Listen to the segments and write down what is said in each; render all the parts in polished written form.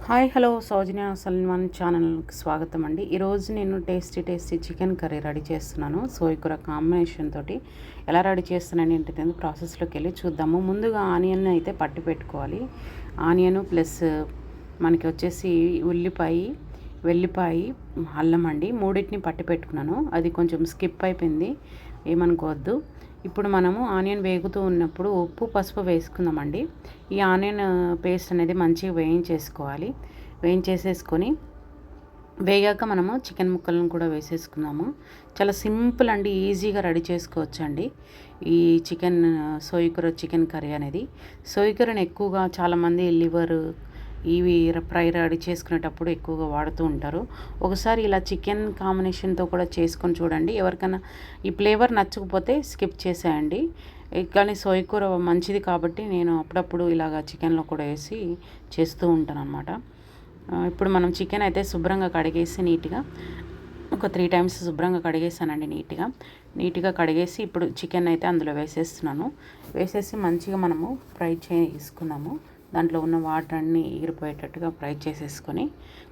Hi hello సౌజన్య సల్మాన్ ఛానల్కి స్వాగతం అండి. ఈరోజు నేను టేస్టీ చికెన్ కర్రీ రెడీ చేస్తున్నాను. సోయ్ కూర కాంబినేషన్ తోటి ఎలా రెడీ చేస్తున్నాను ఏంటిది ప్రాసెస్లోకి వెళ్ళి చూద్దాము. ముందుగా ఆనియన్ అయితే పట్టి పెట్టుకోవాలి. ఆనియన్ ప్లస్ మనకి వచ్చేసి వెల్లిపాయ, అల్లం అండి, మూడింటిని పట్టి పెట్టుకున్నాను. అది కొంచెం స్కిప్ అయిపోయింది, ఏమనుకోవద్దు. ఇప్పుడు మనము ఆనియన్ వేగుతూ ఉన్నప్పుడు ఉప్పు పసుపు వేసుకుందామండి. ఈ ఆనియన్ పేస్ట్ అనేది మంచిగా వేయించేసేసుకొని వేగాక మనము చికెన్ ముక్కలను కూడా వేసేసుకున్నాము. చాలా సింపుల్ అండి, ఈజీగా రెడీ చేసుకోవచ్చు అండి ఈ సోయ్ కూర చికెన్ కర్రీ అనేది. సోయ్ కూరని ఎక్కువగా చాలామంది లివర్ ఇవి ఫ్రై రెడీ చేసుకునేటప్పుడు ఎక్కువగా వాడుతూ ఉంటారు. ఒకసారి ఇలా చికెన్ కాంబినేషన్తో కూడా చేసుకొని చూడండి. ఎవరికైనా ఈ ఫ్లేవర్ నచ్చకపోతే స్కిప్ చేసేయండి. కానీ సోయ్ కూర మంచిది కాబట్టి నేను అప్పుడప్పుడు ఇలాగ చికెన్లో కూడా వేసి చేస్తూ ఉంటాను అనమాట. ఇప్పుడు మనం చికెన్ అయితే శుభ్రంగా కడిగేసి నీట్గా ఒక 3 టైమ్స్ శుభ్రంగా కడిగేసానండి. నీట్గా కడిగేసి ఇప్పుడు చికెన్ అయితే అందులో వేసేసి మంచిగా మనము ఫ్రై చేసుకున్నాము. దాంట్లో ఉన్న వాటర్ అన్నీ ఎగిరిపోయేటట్టుగా ఫ్రై చేసేసుకొని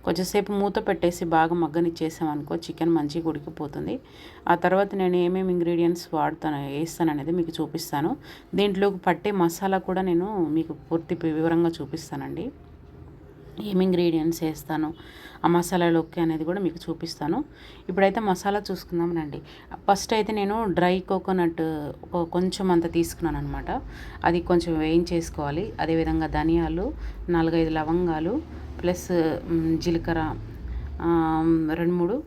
కొంచెంసేపు మూత పెట్టేసి బాగా మగ్గనిచ్చేసామనుకో చికెన్ మంచిగా ఉడికిపోతుంది. ఆ తర్వాత నేను ఏమేమి ఇంగ్రీడియంట్స్ వేస్తాననేది మీకు చూపిస్తాను. దీంట్లోకి పట్టే మసాలా కూడా నేను మీకు పూర్తి వివరంగా చూపిస్తానండి. ఏమి ఇంగ్రీడియంట్స్ వేస్తాను ఆ మసాలాలోకి అనేది కూడా మీకు చూపిస్తాను. ఇప్పుడైతే మసాలా చూసుకుందామనండి. ఫస్ట్ అయితే నేను డ్రై కోకోనట్ కొంచెం అంత తీసుకున్నాను అనమాట. అది కొంచెం వేయించేసుకోవాలి. అదేవిధంగా ధనియాలు 4-5 లవంగాలు ప్లస్ జీలకర్ర 2-3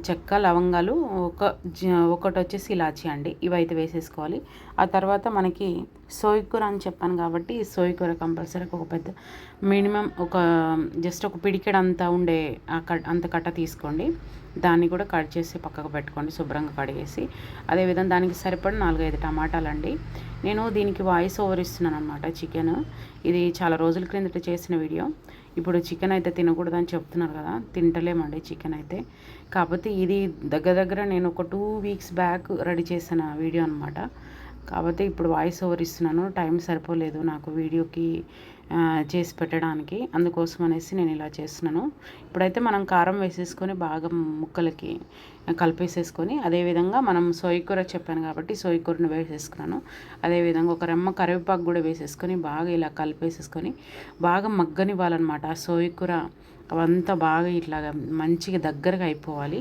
చెక్క, లవంగాలు, ఒకటి వచ్చేసి ఇలాచి అండి. ఇవైతే వేసేసుకోవాలి. ఆ తర్వాత మనకి సోయ్ కూర అని చెప్పాను కాబట్టి సోయ్ కూర కంపల్సరీగా ఒక పెద్ద మినిమం జస్ట్ ఒక పిడికెడంతా ఉండే అంత కట్ట తీసుకోండి. దాన్ని కూడా కట్ చేసి పక్కకు పెట్టుకోండి, శుభ్రంగా కడిగేసి. అదేవిధంగా దానికి సరిపడ 4-5 టమాటాలండి. నేను దీనికి వాయిస్ ఓవర్ ఇస్తున్నాను అనమాట. చికెన్ ఇది చాలా రోజుల క్రిందట చేసిన వీడియో. ఇప్పుడు చికెన్ అయితే తినకూడదని చెప్తున్నారు కదా, తింటలేమండి చికెన్ అయితే. కాకపోతే ఇది దగ్గర నేను ఒక 2 వీక్స్ బ్యాక్ రెడీ చేసిన వీడియో అనమాట. కాబట్టి ఇప్పుడు వాయిస్ ఓవర్ ఇస్తున్నాను. టైం సరిపోలేదు నాకు వీడియోకి చేసి పెట్టడానికి, అందుకోసం అనేసి నేను ఇలా చేస్తున్నాను. ఇప్పుడైతే మనం కారం వేసేసుకొని బాగా ముక్కలకి కలిపేసేసుకొని, అదేవిధంగా మనం సోయ్ కూర చెప్పాను కాబట్టి సోయ్ కూరను వేసేసుకున్నాను. అదేవిధంగా ఒక రెమ్మ కరివేపాకు కూడా వేసేసుకొని బాగా ఇలా కలిపేసేసుకొని బాగా మగ్గనివ్వాలన్నమాట. ఆ సోయ్ కూర అవంతా బాగా ఇట్లాగా మంచిగా దగ్గరగా అయిపోవాలి.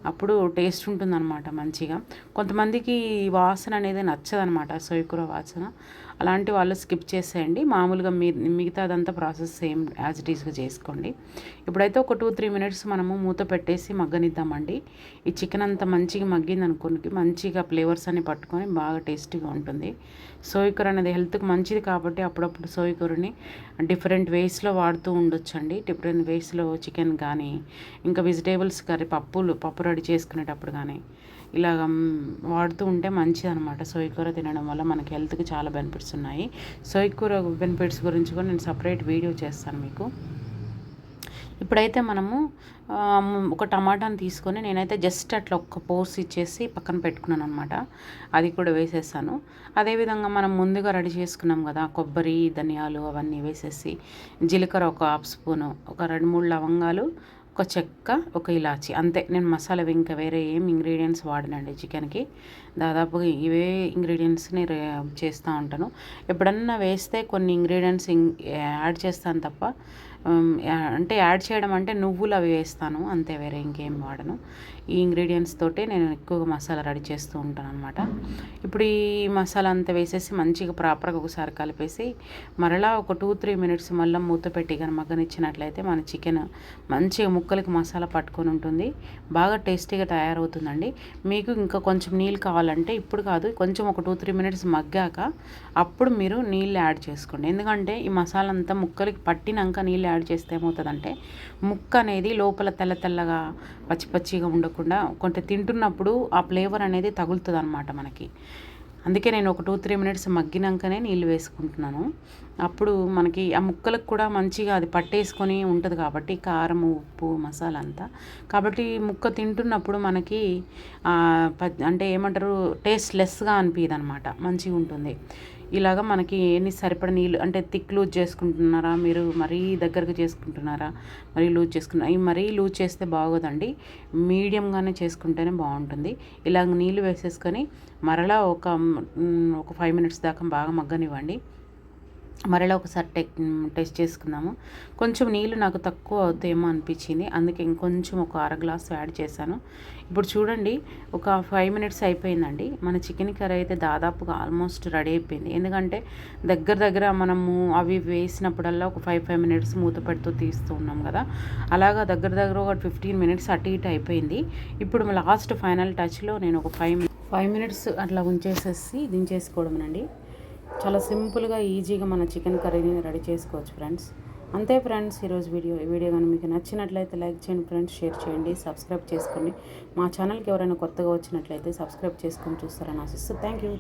అప్పుడు టేస్ట్ ఉంటుందన్నమాట మంచిగా. కొంతమందికి వాసన అనేది నచ్చదనమాట, సోయ్ కూర వాసన. అలాంటి వాళ్ళు స్కిప్ చేసేయండి. మామూలుగా మిగతాదంతా ప్రాసెస్ సేమ్ యాజ్ ఇట్ ఈస్గా చేసుకోండి. ఇప్పుడైతే ఒక 2-3 మినిట్స్ మనము మూత పెట్టేసి మగ్గనిద్దామండి. ఈ చికెన్ అంతా మంచిగా మగ్గింది అనుకోనికి మంచిగా ఫ్లేవర్స్ అన్ని పట్టుకొని బాగా టేస్టీగా ఉంటుంది. సోయ్ కూర అనేది హెల్త్కి మంచిది కాబట్టి అప్పుడప్పుడు సోయ్ కూరని డిఫరెంట్ వేస్లో వాడుతూ ఉండొచ్చండి. డిఫరెంట్ వేస్లో చికెన్ కానీ ఇంకా వెజిటేబుల్స్ కర్రీ పప్పు రెడీ చేసుకునేటప్పుడు కానీ ఇలాగ వాడుతూ ఉంటే మంచిది అనమాట. సోయ్ కూర తినడం వల్ల మనకి హెల్త్కి చాలా బెనిఫిట్స్ ఉన్నాయి. సోయ్ కూర బెనిఫిట్స్ గురించి కూడా నేను సపరేట్ వీడియో చేస్తాను మీకు. ఇప్పుడైతే మనము ఒక టమాటాని తీసుకొని నేనైతే జస్ట్ అట్లా ఒక్క పోస్ ఇచ్చేసి పక్కన పెట్టుకున్నాను అనమాట. అది కూడా వేసేసాను. అదేవిధంగా మనం ముందుగా రెడీ చేసుకున్నాం కదా, కొబ్బరి, ధనియాలు అవన్నీ వేసేసి జీలకర్ర ఒక 1/2 స్పూను, ఒక 2-3 లవంగాలు, ఒక చెక్క, ఒక ఇలాచి, అంతే. నేను మసాలా ఇంకా వేరే ఏం ఇంగ్రీడియంట్స్ వాడినండి చికెన్కి. దాదాపుగా ఇవే ఇంగ్రీడియంట్స్ని చేస్తూ ఉంటాను. ఎప్పుడన్నా వేస్తే కొన్ని ఇంగ్రీడియంట్స్ యాడ్ చేస్తాను తప్ప, అంటే యాడ్ చేయడం అంటే నువ్వులు అవి వేస్తాను అంతే, వేరే ఇంకేం వాడను. ఈ ఇంగ్రీడియంట్స్ తోటే నేను ఎక్కువగా మసాలా రెడీ చేస్తూ ఉంటాను అనమాట. ఇప్పుడు ఈ మసాలా అంతా వేసేసి మంచిగా ప్రాపర్గా ఒకసారి కలిపేసి మరలా ఒక 2-3 మినిట్స్ మళ్ళీ మూత పెట్టి కానీ మగ్గనిచ్చినట్లయితే మన చికెన్ మంచిగా ముక్కలకి మసాలా పట్టుకొని ఉంటుంది, బాగా టేస్టీగా తయారవుతుందండి. మీకు ఇంకా కొంచెం నీళ్ళు కావాలంటే ఇప్పుడు కాదు, కొంచెం ఒక 2-3 మినిట్స్ మగ్గాక అప్పుడు మీరు నీళ్ళు యాడ్ చేసుకోండి. ఎందుకంటే ఈ మసాలా అంతా ముక్కలకి పట్టినాక నీళ్ళు యాడ్ చేస్తే ఏమవుతుందంటే ముక్క అనేది లోపల తెల్లగా పచ్చిగా ఉండకుండా కొంచెం తింటున్నప్పుడు ఆ ఫ్లేవర్ అనేది తగులుతుంది అనమాట మనకి. అందుకే నేను ఒక 2-3 మినిట్స్ మగ్గినాకనే నీళ్ళు వేసుకుంటున్నాను. అప్పుడు మనకి ఆ ముక్కలకు కూడా మంచిగా అది పట్టేసుకొని ఉంటుంది కాబట్టి కారం ఉప్పు మసాలా అంతా. కాబట్టి ముక్క తింటున్నప్పుడు మనకి అంటే ఏమంటారు టేస్ట్ లెస్గా అనిపించదు అనమాట, మంచిగా ఉంటుంది. ఇలాగ మనకి ఎన్ని సరిపడ నీళ్ళు అంటే థిక్ లూజ్ చేసుకుంటున్నారా, మీరు మరీ దగ్గరకు చేసుకుంటున్నారా, మరీ లూజ్ చేసుకున్నారా? ఈ మరీ లూజ్ చేస్తే బాగోదండి, మీడియంగానే చేసుకుంటేనే బాగుంటుంది. ఇలాగ నీళ్ళు వేసేసుకొని మరలా ఒక 5 మినిట్స్ దాకా బాగా మగ్గనివ్వండి. మరలా ఒకసారి టెస్ట్ చేసుకుందాము. కొంచెం నీళ్ళు నాకు తక్కువ అవుతాయేమో అనిపించింది, అందుకే ఇంకొంచెం ఒక అర గ్లాసు యాడ్ చేశాను. ఇప్పుడు చూడండి, ఒక 5 మినిట్స్ అయిపోయిందండి. మన చికెన్ కర్రీ అయితే దాదాపుగా ఆల్మోస్ట్ రెడీ అయిపోయింది. ఎందుకంటే దగ్గర మనము అవి వేసినప్పుడల్లా ఒక 5 మినిట్స్ మూత పెడుతూ తీస్తూ ఉన్నాం కదా, అలాగా దగ్గర ఒక 15 మినిట్స్ అటు ఇటు అయిపోయింది. ఇప్పుడు లాస్ట్ ఫైనల్ టచ్లో నేను ఒక 5 మినిట్స్ అట్లా ఉంచేసేసి దించేసుకోవడమేనండి. చాలా సింపుల్గా ఈజీగా మన చికెన్ కర్రీని రెడీ చేసుకోవచ్చు ఫ్రెండ్స్. అంతే ఫ్రెండ్స్, ఈరోజు ఈ వీడియో కానీ మీకు నచ్చినట్లయితే లైక్ చేయండి ఫ్రెండ్స్, షేర్ చేయండి, సబ్స్క్రైబ్ చేసుకోండి. మా ఛానల్కి ఎవరైనా కొత్తగా వచ్చినట్లయితే సబ్స్క్రైబ్ చేసుకొని చూస్తారని ఆశిస్తూ థ్యాంక్ యూ.